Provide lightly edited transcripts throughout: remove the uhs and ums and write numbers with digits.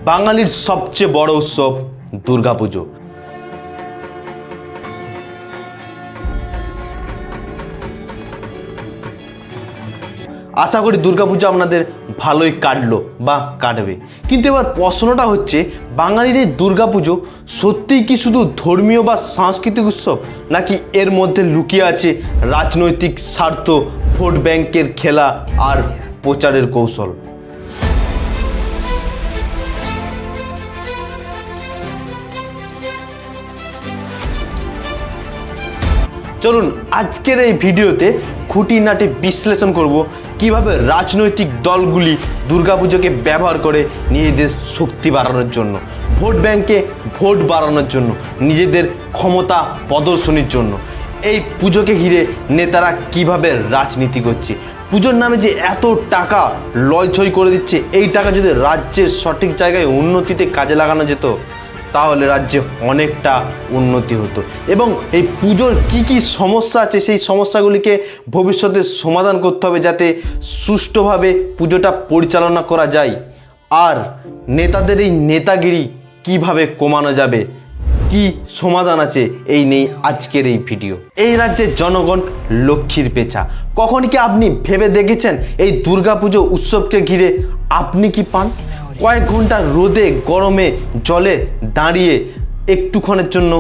বাঙালির সবচেয়ে বড় উৎসব দুর্গাপুজো। আশা করি দুর্গাপুজো আপনাদের ভালোই কাটলো বা কাটবে। কিন্তু এবার প্রশ্নটা হচ্ছে, বাঙালির এই দুর্গাপুজো সত্যিই কি শুধু ধর্মীয় বা সাংস্কৃতিক উৎসব, নাকি এর মধ্যে লুকিয়ে আছে রাজনৈতিক স্বার্থ, ভোট ব্যাংকের খেলা আর প্রচারের কৌশল? চলুন আজকের এই ভিডিওতে খুঁটিনাটি বিশ্লেষণ করব কিভাবে রাজনৈতিক দলগুলি দুর্গাপুজোকে ব্যবহার করে নিজেদের শক্তি বাড়ানোর জন্য, ভোট ব্যাংকে ভোট বাড়ানোর জন্য, নিজেদের ক্ষমতা প্রদর্শনীর জন্য। এই পুজোকে ঘিরে নেতারা কিভাবে রাজনীতি করছে, পুজোর নামে যে এত টাকা লয়ছয় করে দিচ্ছে, এই টাকা যদি রাজ্যের সঠিক জায়গায় উন্নতিতে কাজে লাগানো যেত তাহলে রাজ্যে অনেকটা উন্নতি হতো। এবং এই পুজোর কি সমস্যা আছে, সেই সমস্যাগুলিকে ভবিষ্যতে সমাধান করতে হবে যাতে সুষ্ঠুভাবে পুজোটা পরিচালনা করা যায়। আর নেতাদের এই নেতাগিরি কিভাবে কমানো যাবে, কি সমাধান আছে, এই নেই আজকের এই ভিডিও। এই রাজ্যের জনগণ লক্ষ্মীর পেঁচা। কখন কি আপনি ভেবে দেখেছেন এই দুর্গাপুজো উৎসবকে ঘিরে আপনি কি পান? কয়েক ঘন্টা রোদে গরমে জলে দাঁড়িয়ে একটুক্ষণের জন্য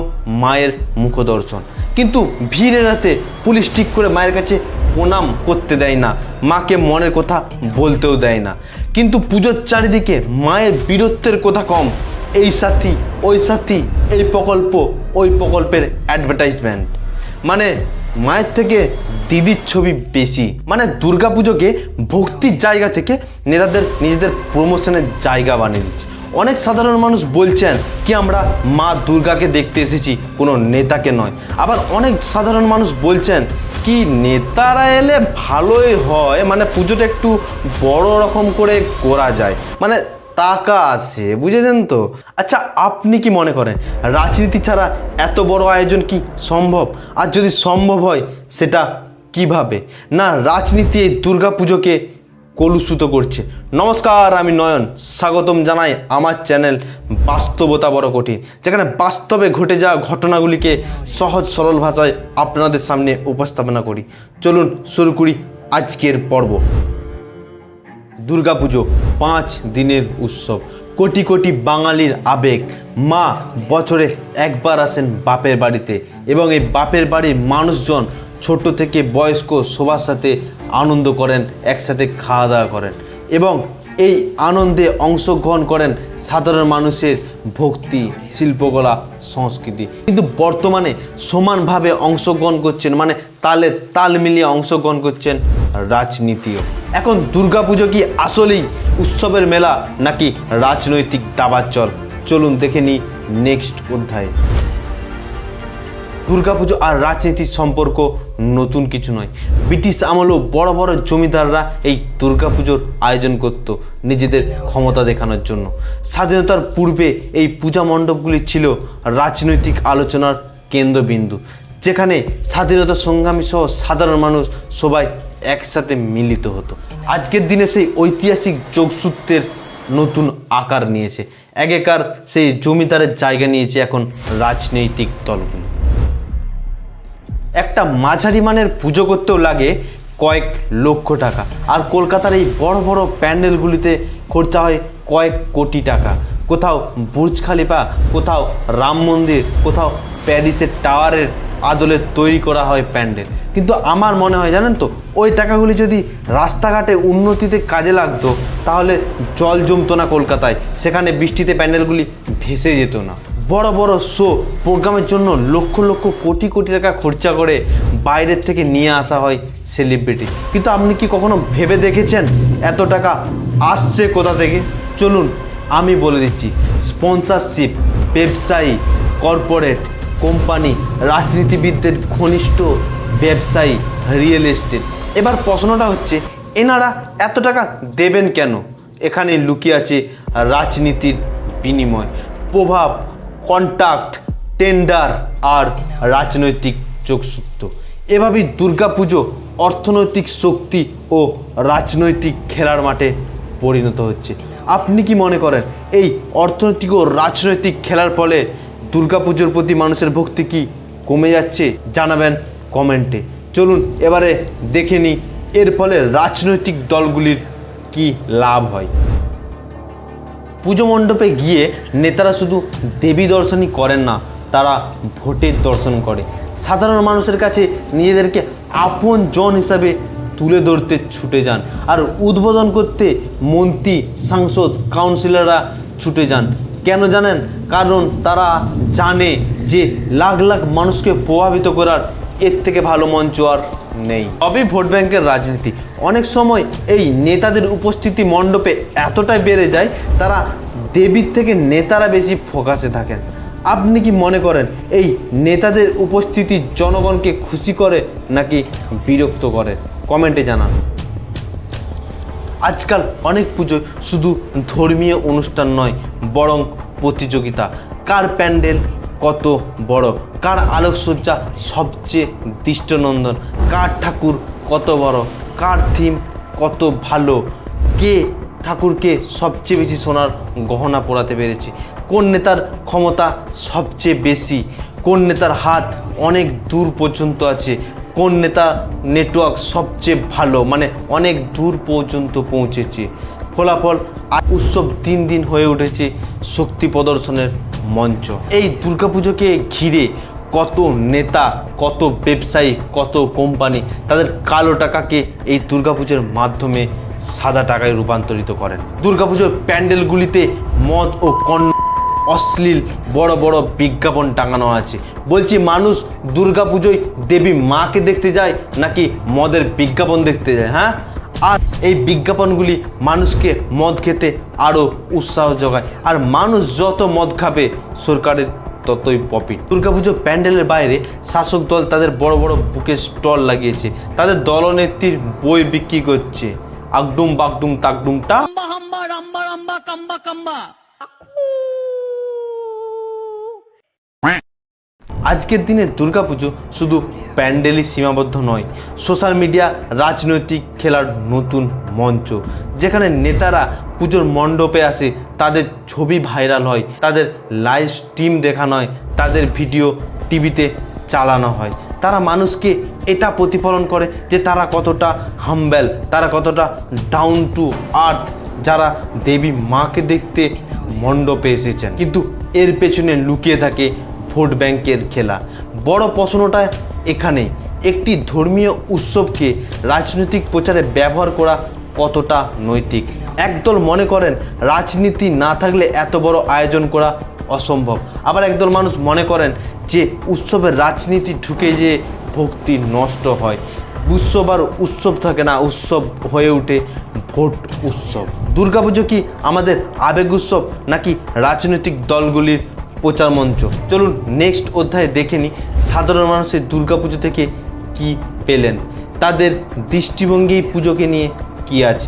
মায়ের মুখদর্শন, কিন্তু ভিড় এড়াতে পুলিশ ঠিক করে মায়ের কাছে প্রণাম করতে দেয় না, মাকে মনের কথা বলতেও দেয় না। কিন্তু পুজোর চারিদিকে মায়ের বীরত্বের কথা কম, এই সাথী ওই সাথী, এই প্রকল্প ওই প্রকল্পের অ্যাডভার্টাইজমেন্ট, মানে মায়ের থেকে দিদির ছবি বেশি। মানে দুর্গাপুজোকে ভক্তির জায়গা থেকে নেতাদের নিজেদের প্রমোশনের জায়গা বানিয়ে দিচ্ছে। অনেক সাধারণ মানুষ বলছেন কি আমরা মা দুর্গাকে দেখতে এসেছি, কোনো নেতাকে নয়। আবার অনেক সাধারণ মানুষ বলছেন কি নেতারা এলে ভালোই হয়, মানে পুজোটা একটু বড় রকম করে করা যায়, মানে টাকা আসে, বুঝেছেন তো? আচ্ছা, আপনি কি মনে করেন রাজনীতি ছাড়া এত বড় আয়োজন কি সম্ভব? আর যদি সম্ভব হয় সেটা কিভাবে? না রাজনীতি এই দুর্গাপুজোকে কলুষিত করছে। নমস্কার, আমি নয়ন, স্বাগতম জানাই আমার চ্যানেল বাস্তবতা বড় কঠিন, যেখানে বাস্তবে ঘটে যাওয়া ঘটনাগুলিকে সহজ সরল ভাষায় আপনাদের সামনে উপস্থাপনা করি। চলুন শুরু করি আজকের পর্ব। দুর্গাপুজো 5 দিনের উৎসব, কোটি কোটি বাঙালির আবেগ। মা বছরে একবার আসেন বাপের বাড়িতে, এবং এই বাপের বাড়ির মানুষজন ছোট থেকে বয়স্ক সবার সাথে আনন্দ করেন, একসাথে খাওয়া দাওয়া করেন, এবং এই আনন্দে অংশগ্রহণ করেন সাধারণ মানুষের ভক্তি, শিল্পকলা, সংস্কৃতি। কিন্তু বর্তমানে সমানভাবে অংশগ্রহণ করছেন, মানে তালে তাল মিলিয়ে অংশগ্রহণ করছেন রাজনীতিও। এখন দুর্গাপুজো কি আসলেই উৎসবের মেলা নাকি রাজনৈতিক দাবার চল? চলুন দেখে নিই নেক্সট অধ্যায়ে। দুর্গাপুজো আর রাজনীতির সম্পর্ক নতুন কিছু নয়। ব্রিটিশ আমলেও বড় বড় জমিদাররা এই দুর্গাপুজোর আয়োজন করত নিজেদের ক্ষমতা দেখানোর জন্য। স্বাধীনতার পূর্বে এই পূজা মণ্ডপগুলি ছিল রাজনৈতিক আলোচনার কেন্দ্রবিন্দু, যেখানে স্বাধীনতা সংগ্রামী সহ সাধারণ মানুষ সবাই একসাথে মিলিত হতো। আজকের দিনে সেই ঐতিহাসিক যোগসূত্রের নতুন আকার নিয়েছে। আগেকার সেই জমিদারের জায়গা নিয়েছে এখন রাজনৈতিক দলগুলি। একটা মাঝারি মানের পুজো করতেও লাগে কয়েক লক্ষ টাকা, আর কলকাতার এই বড় বড় প্যান্ডেলগুলিতে খরচা হয় কয়েক কোটি টাকা। কোথাও বুর্জ খলিফা, কোথাও রাম মন্দির, কোথাও প্যারিসের টাওয়ারের আদলে তৈরি করা হয় প্যান্ডেল। কিন্তু আমার মনে হয় জানেন তো, ওই টাকাগুলি যদি রাস্তাঘাটে উন্নতিতে কাজে লাগতো তাহলে জল জমতো না কলকাতায়, সেখানে বৃষ্টিতে প্যান্ডেলগুলি ভেসে যেত না। বড় বড় শো প্রোগ্রামের জন্য লক্ষ লক্ষ কোটি কোটি টাকা খরচা করে বাইরের থেকে নিয়ে আসা হয় সেলিব্রিটি। কিন্তু আপনি কি কখনো ভেবে দেখেছেন এত টাকা আসছে কোথা থেকে? চলুন আমি বলে দিচ্ছি। স্পন্সরশিপ, ব্যবসায়ী, কর্পোরেট, কোম্পানি, রাজনীতিবিদদের ঘনিষ্ঠ ব্যবসায়ী, রিয়েল এস্টেট। এবার প্রশ্নটা হচ্ছে, এনারা এত টাকা দেবেন কেন? এখানে লুকিয়ে আছে রাজনীতির বিনিময়, প্রভাব, কন্ট্যাক্ট, টেন্ডার আর রাজনৈতিক যোগসূত্র। এভাবেই দুর্গাপুজো অর্থনৈতিক শক্তি ও রাজনৈতিক খেলার মাঠে পরিণত হচ্ছে। আপনি কি মনে করেন এই অর্থনৈতিক ও রাজনৈতিক খেলার ফলে দুর্গাপুজোর প্রতি মানুষের ভক্তি কি কমে যাচ্ছে? জানাবেন কমেন্টে। চলুন এবারে দেখে নিই এর ফলে রাজনৈতিক দলগুলির কি লাভ হয়। পুজো মণ্ডপে গিয়ে নেতারা শুধু দেবী দর্শনই করেন না, তারা ভোটের দর্শন করে। সাধারণ মানুষের কাছে নিজেদেরকে আপন জন হিসাবে তুলে ধরতে ছুটে যান, আর উদ্বোধন করতে মন্ত্রী, সাংসদ, কাউন্সিলররা ছুটে যান। কেন জানেন? কারণ তারা জানে যে লাখ লাখ মানুষকে প্রভাবিত করার এর থেকে ভালো মঞ্চ আর নেই। তবে ভোট ব্যাংকের রাজনীতি অনেক সময় এই নেতাদের উপস্থিতি মণ্ডপে এতটাই বেড়ে যায়, তারা দেবীর থেকে নেতারা বেশি ফোকাসে থাকেন। আপনি কি মনে করেন এই নেতাদের উপস্থিতি জনগণকে খুশি করে নাকি বিরক্ত করে? কমেন্টে জানান। আজকাল অনেক পুজোয় শুধু ধর্মীয় অনুষ্ঠান নয়, বরং প্রতিযোগিতা। কার প্যান্ডেল কত বড়, কার আলোকসজ্জা সবচেয়ে দৃষ্টিনন্দন, কার ঠাকুর কত বড়, কার থিম কত ভালো, কে ঠাকুরকে সবচেয়ে বেশি সোনার গহনা পরাতে পেরেছে, কোন নেতার ক্ষমতা সবচেয়ে বেশি, কোন নেতার হাত অনেক দূর পর্যন্ত আছে, কোন নেতা নেটওয়ার্ক সবচেয়ে ভালো, মানে অনেক দূর পর্যন্ত পৌঁছেছে। ফলাফল উৎসব দিন দিন হয়ে উঠেছে শক্তি প্রদর্শনের মঞ্চ। এই দুর্গাপুজোকে ঘিরে কত নেতা, কত ব্যবসায়ী, কত কোম্পানি তাদের কালো টাকাকে এই দুর্গাপুজোর মাধ্যমে সাদা টাকায় রূপান্তরিত করেন। দুর্গাপুজোর প্যান্ডেলগুলিতে মদ ও অশ্লীল বড় বড় বিজ্ঞাপন টাঙানো আছে। বলছি, মানুষ দুর্গাপুজোয় দেবী মাকে দেখতে যায় নাকি মদের বিজ্ঞাপন দেখতে যায়? হ্যাঁ, আর এই বিজ্ঞাপনগুলি মানুষকে মদ খেতে আরও উৎসাহ যোগায়, আর মানুষ যত মদ খাবে সরকারের ততই প্রফিট। দুর্গাপুজো প্যান্ডেলের বাইরে শাসক দল তাদের বড় বড় বুকের স্টল লাগিয়েছে, তাদের দলনেত্রীর বই বিক্রি করছে। আগডুম বাগডুম তাকডুমটা আজকের দিনে দুর্গাপুজো শুধু প্যান্ডেলই সীমাবদ্ধ নয়, সোশ্যাল মিডিয়া রাজনৈতিক খেলার নতুন মঞ্চ, যেখানে নেতারা পুজোর মণ্ডপে আসে, তাদের ছবি ভাইরাল হয়, তাদের লাইভ স্ট্রিম দেখানো হয়, তাদের ভিডিও টিভিতে চালানো হয়। তারা মানুষকে এটা প্রতিফলন করে যে তারা কতটা হাম্বেল, তারা কতটা ডাউন টু আর্থ, যারা দেবী মাকে দেখতে মণ্ডপে এসেছেন। কিন্তু এর পেছনে লুকিয়ে থাকে ভোট ব্যাংকের খেলা। বড় প্রশ্নটা এখানেই, একটি ধর্মীয় উৎসবকে রাজনৈতিক প্রচারে ব্যবহার করা কতটা নৈতিক? একদল মনে করেন রাজনীতি না থাকলে এত বড় আয়োজন করা অসম্ভব, আবার একদল মানুষ মনে করেন যে উৎসবের রাজনীতি ঢুকে যে ভক্তি নষ্ট হয়। উৎসব আর উৎসব থাকে না, উৎসব হয়ে ওঠে ভোট উৎসব। দুর্গাপুজো কি আমাদের আবেগ উৎসব নাকি রাজনৈতিক দলগুলির প্রচার মঞ্চ? চলুন নেক্সট অধ্যায়ে দেখে নিই সাধারণ মানুষের দুর্গাপুজো থেকে কি পেলেন, তাদের দৃষ্টিভঙ্গি পুজোকে নিয়ে কি আছে।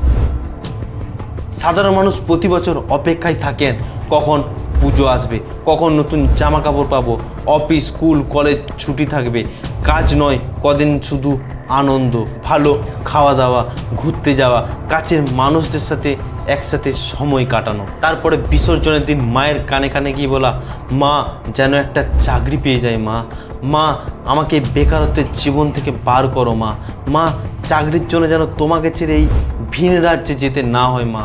সাধারণ মানুষ প্রতি বছর অপেক্ষায় থাকেন কখন পুজো আসবে, কখন নতুন জামা কাপড় পাবো, অফিস, স্কুল, কলেজ ছুটি থাকবে, কাজ নয় কদিন শুধু আনন্দ, ভালো খাওয়া দাওয়া, ঘুরতে যাওয়া, কাছের মানুষদের সাথে একসাথে সময় কাটানো। তারপরে বিসর্জনের দিন মায়ের কানে কানে গিয়ে বলা, মা যেন একটা চাকরি পেয়ে যায়, মা মা আমাকে বেকারত্বের জীবন থেকে বার করো, মা মা চাকরির জন্য যেন তোমাকে ছেড়ে এই ভিন রাজ্যে যেতে না হয়, মা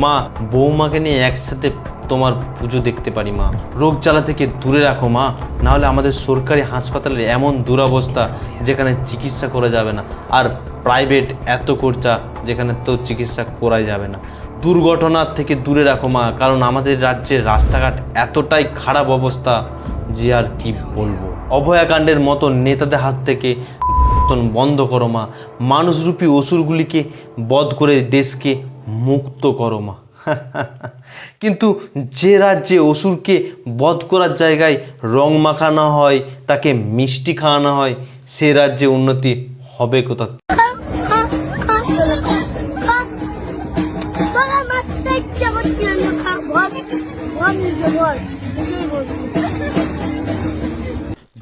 মা বৌমাকে নিয়ে একসাথে তোমার পুজো দেখতে পারি, মা রোগ জ্বালা থেকে দূরে রাখো, মা নাহলে আমাদের সরকারি হাসপাতালের এমন দুরবস্থা যেখানে চিকিৎসা করা যাবে না, আর প্রাইভেট এত খরচা যেখানে তো চিকিৎসা করাই যাবে না। দুর্ঘটনার থেকে দূরে রাখো, মা কারণ আমাদের রাজ্যের রাস্তাঘাট এতটাই খারাপ অবস্থা যে আর কি বলবো। অভয়াকাণ্ডের মতো নেতাদের হাত থেকে বন্ধ করো, মা মানুষরূপী অসুরগুলিকে বধ করে দেশকে মুক্ত করো, মা। কিন্তু যে রাজ্যে অসুরকে বধ করার জায়গায় রং মাখানো হয়, তাকে মিষ্টি খাওয়ানো হয়, সে রাজ্যে উন্নতি হবে কোথা?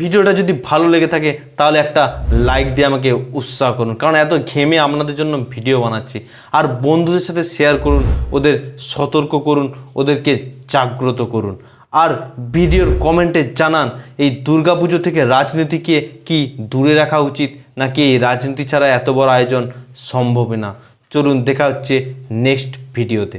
ভিডিওটা যদি ভালো লেগে থাকে তাহলে একটা লাইক দিয়ে আমাকে উৎসাহ করুন, কারণ এত ঘেমে আপনাদের জন্য ভিডিও বানাচ্ছি। আর বন্ধুদের সাথে শেয়ার করুন, ওদের সতর্ক করুন, ওদেরকে জাগ্রত করুন। আর ভিডিওর কমেন্টে জানান এই দুর্গাপুজো থেকে রাজনীতিকে কি দূরে রাখা উচিত, নাকি এই রাজনীতি ছাড়া এত বড় আয়োজন সম্ভব না। চলুন দেখা হচ্ছে নেক্সট ভিডিওতে।